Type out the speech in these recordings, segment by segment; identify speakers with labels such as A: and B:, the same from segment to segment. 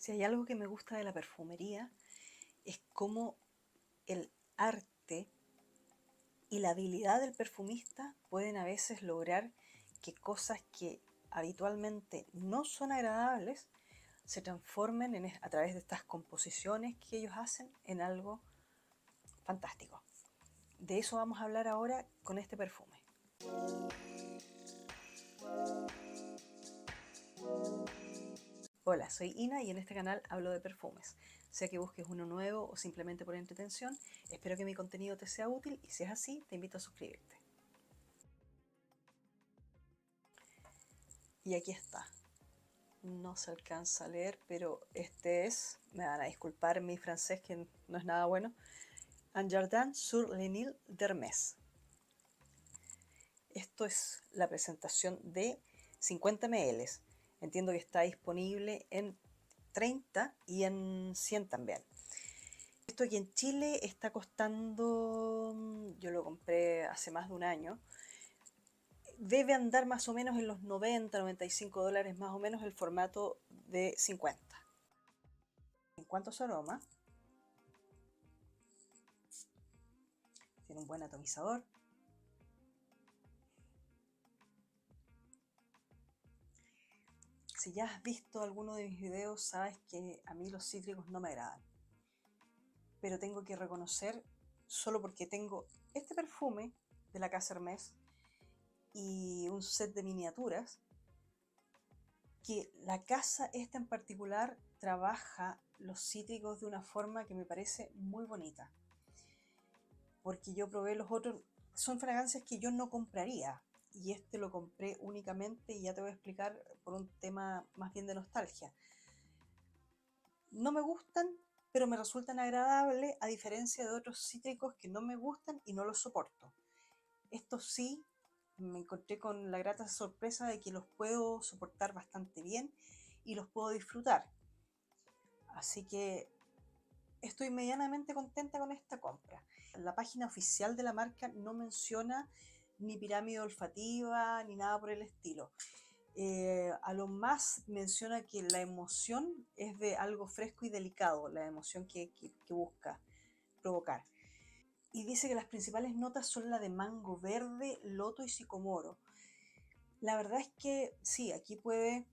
A: Si hay algo que me gusta de la perfumería es cómo el arte y la habilidad del perfumista pueden a veces lograr que cosas que habitualmente no son agradables se transformen a través de estas composiciones que ellos hacen en algo fantástico. De eso vamos a hablar ahora con este perfume. Hola, soy Ina y en este canal hablo de perfumes. Sea que busques uno nuevo o simplemente por entretención, espero que mi contenido te sea útil y si es así, te invito a suscribirte. Y aquí está. No se alcanza a leer, pero este es, me van a disculpar mi francés que no es nada bueno, Un Jardin sur le Nil d'Hermès. Esto es la presentación de 50 ml. Entiendo que está disponible en 30 y en 100 también. Esto aquí en Chile está costando, yo lo compré hace más de un año, debe andar más o menos en los 90, 95 dólares más o menos el formato de 50. En cuanto a su aroma, tiene un buen atomizador. Si ya has visto alguno de mis videos, sabes que a mí los cítricos no me agradan. Pero tengo que reconocer, solo porque tengo este perfume de la Casa Hermès y un set de miniaturas, que la casa esta en particular trabaja los cítricos de una forma que me parece muy bonita. Porque yo probé los otros, son fragancias que yo no compraría. Y este lo compré únicamente, y ya te voy a explicar, por un tema más bien de nostalgia. No me gustan, pero me resultan agradables, a diferencia de otros cítricos que no me gustan y no los soporto. Estos sí, me encontré con la grata sorpresa de que los puedo soportar bastante bien y los puedo disfrutar. Así que estoy medianamente contenta con esta compra. La página oficial de la marca no menciona ni pirámide olfativa ni nada por el estilo. A lo más menciona que la emoción es de algo fresco y delicado, la emoción que busca provocar. Y dice que las principales notas son la de mango verde, loto y sicomoro. La verdad es que sí, aquí puede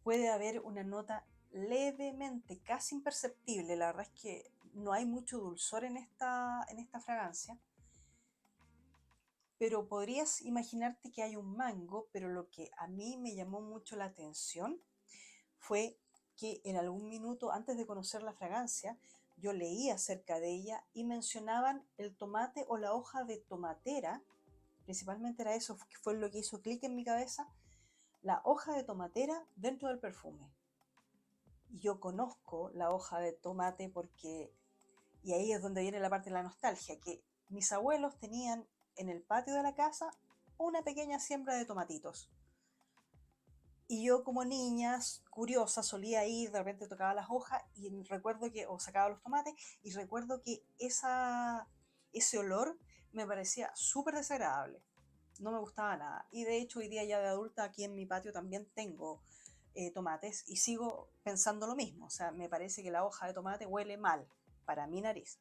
A: haber una nota levemente, casi imperceptible. La verdad es que no hay mucho dulzor en esta fragancia. Pero podrías imaginarte que hay un mango, pero lo que a mí me llamó mucho la atención fue que en algún minuto antes de conocer la fragancia, yo leí acerca de ella y mencionaban el tomate o la hoja de tomatera. Principalmente era eso, que fue lo que hizo clic en mi cabeza, la hoja de tomatera dentro del perfume. Y yo conozco la hoja de tomate porque, y ahí es donde viene la parte de la nostalgia, que mis abuelos tenían en el patio de la casa una pequeña siembra de tomatitos. Y yo como niña, curiosa, solía ir, de repente tocaba las hojas y recuerdo que, o sacaba los tomates, y recuerdo que ese olor me parecía súper desagradable. No me gustaba nada. Y de hecho hoy día ya de adulta aquí en mi patio también tengo tomates y sigo pensando lo mismo. O sea, me parece que la hoja de tomate huele mal para mi nariz.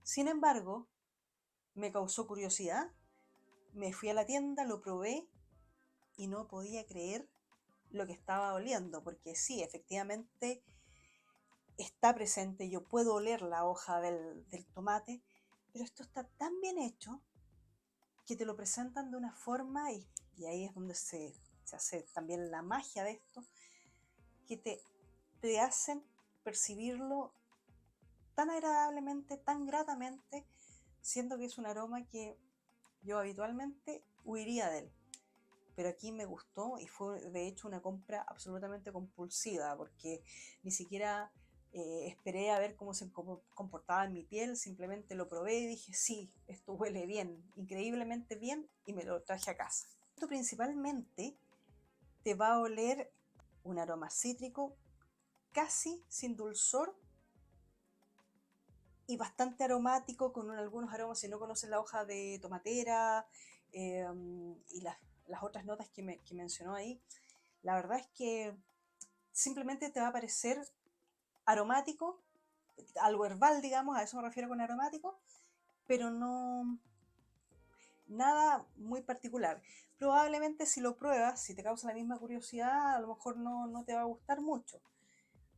A: Sin embargo, me causó curiosidad, me fui a la tienda, lo probé y no podía creer lo que estaba oliendo, porque sí, efectivamente está presente, yo puedo oler la hoja del tomate, pero esto está tan bien hecho que te lo presentan de una forma, y ahí es donde se hace también la magia de esto, que te hacen percibirlo tan agradablemente, tan gratamente, siendo que es un aroma que yo habitualmente huiría de él. Pero aquí me gustó y fue de hecho una compra absolutamente compulsiva, porque ni siquiera esperé a ver cómo se comportaba en mi piel, simplemente lo probé y dije, sí, esto huele bien, increíblemente bien, y me lo traje a casa. Esto principalmente te va a oler un aroma cítrico, casi sin dulzor, y bastante aromático, con algunos aromas, si no conoces la hoja de tomatera y las otras notas que mencionó ahí. La verdad es que simplemente te va a parecer aromático, algo herbal, digamos, a eso me refiero con aromático, pero no nada muy particular. Probablemente si lo pruebas, si te causa la misma curiosidad, a lo mejor no te va a gustar mucho.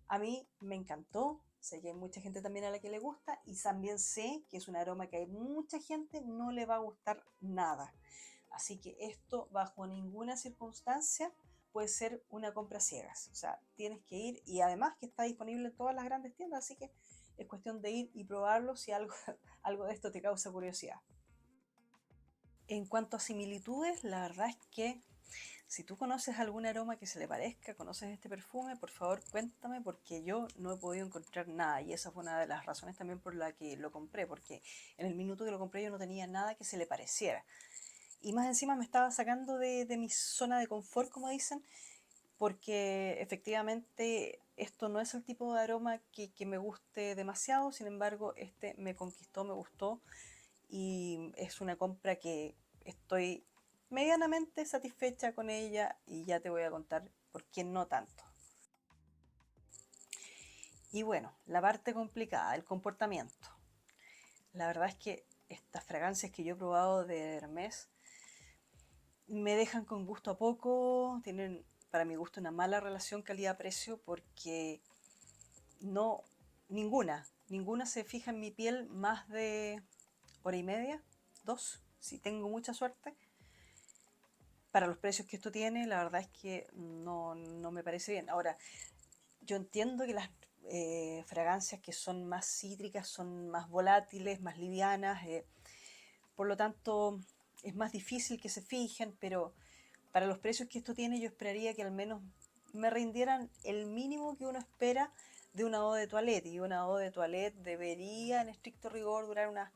A: A mí me encantó, sé que hay mucha gente también a la que le gusta y también sé que es un aroma que hay mucha gente no le va a gustar nada. Así que esto bajo ninguna circunstancia puede ser una compra ciegas. O sea, tienes que ir y además que está disponible en todas las grandes tiendas, así que es cuestión de ir y probarlo si algo, algo de esto te causa curiosidad. En cuanto a similitudes, la verdad es que si tú conoces algún aroma que se le parezca, conoces este perfume, por favor cuéntame porque yo no he podido encontrar nada y esa fue una de las razones también por la que lo compré, porque en el minuto que lo compré yo no tenía nada que se le pareciera. Y más encima me estaba sacando de mi zona de confort, como dicen, porque efectivamente esto no es el tipo de aroma que me guste demasiado, sin embargo este me conquistó, me gustó y es una compra que estoy medianamente satisfecha con ella y ya te voy a contar por qué no tanto. Y bueno, la parte complicada, el comportamiento. La verdad es que estas fragancias que yo he probado de Hermès me dejan con gusto a poco, tienen para mi gusto una mala relación calidad-precio porque no, ninguna se fija en mi piel más de hora y media, dos, si tengo mucha suerte. Para los precios que esto tiene, la verdad es que no me parece bien. Ahora, yo entiendo que las fragancias que son más cítricas son más volátiles, más livianas, por lo tanto es más difícil que se fijen, pero para los precios que esto tiene yo esperaría que al menos me rindieran el mínimo que uno espera de una eau de toilette, y una eau de toilette debería en estricto rigor durar unas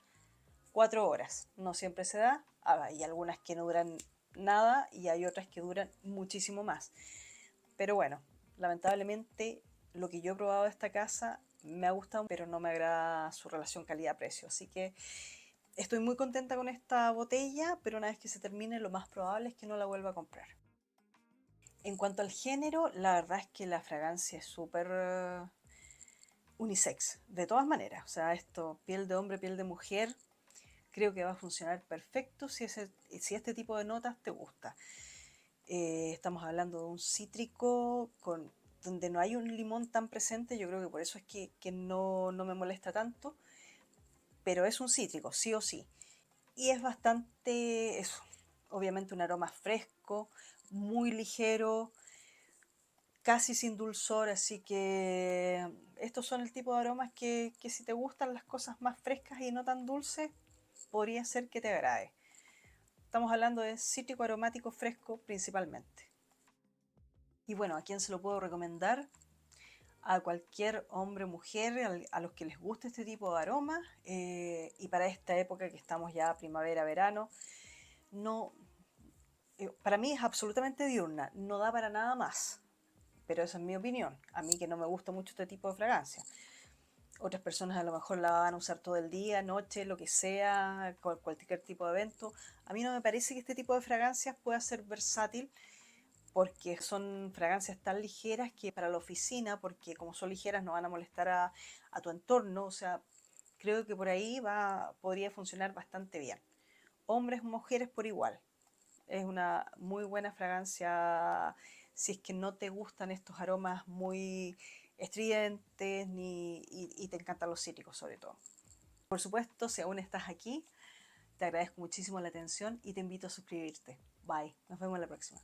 A: 4 horas. No siempre se da, hay algunas que no duran nada y hay otras que duran muchísimo más. Pero bueno, lamentablemente lo que yo he probado de esta casa me ha gustado, pero no me agrada su relación calidad-precio. Así que estoy muy contenta con esta botella, pero una vez que se termine lo más probable es que no la vuelva a comprar. En cuanto al género, la verdad es que la fragancia es súper unisex, de todas maneras. O sea, esto, piel de hombre, piel de mujer, creo que va a funcionar perfecto si este tipo de notas te gusta. Estamos hablando de un cítrico donde no hay un limón tan presente, yo creo que por eso es que no me molesta tanto, pero es un cítrico, sí o sí. Y es bastante, eso, obviamente un aroma fresco, muy ligero, casi sin dulzor, así que estos son el tipo de aromas que si te gustan las cosas más frescas y no tan dulces, podría ser que te agrade. Estamos hablando de cítrico aromático fresco principalmente. Y bueno, ¿a quién se lo puedo recomendar? A cualquier hombre o mujer a los que les guste este tipo de aroma y para esta época que estamos ya primavera-verano, no, para mí es absolutamente diurna, no da para nada más, pero esa es mi opinión, a mí que no me gusta mucho este tipo de fragancia. Otras personas a lo mejor la van a usar todo el día, noche, lo que sea, cualquier tipo de evento. A mí no me parece que este tipo de fragancias pueda ser versátil porque son fragancias tan ligeras que para la oficina, porque como son ligeras no van a molestar a tu entorno, o sea, creo que por ahí podría funcionar bastante bien. Hombres, mujeres por igual. Es una muy buena fragancia si es que no te gustan estos aromas muy estridentes y te encantan los cítricos sobre todo. Por supuesto, si aún estás aquí, te agradezco muchísimo la atención y te invito a suscribirte. Bye, nos vemos la próxima.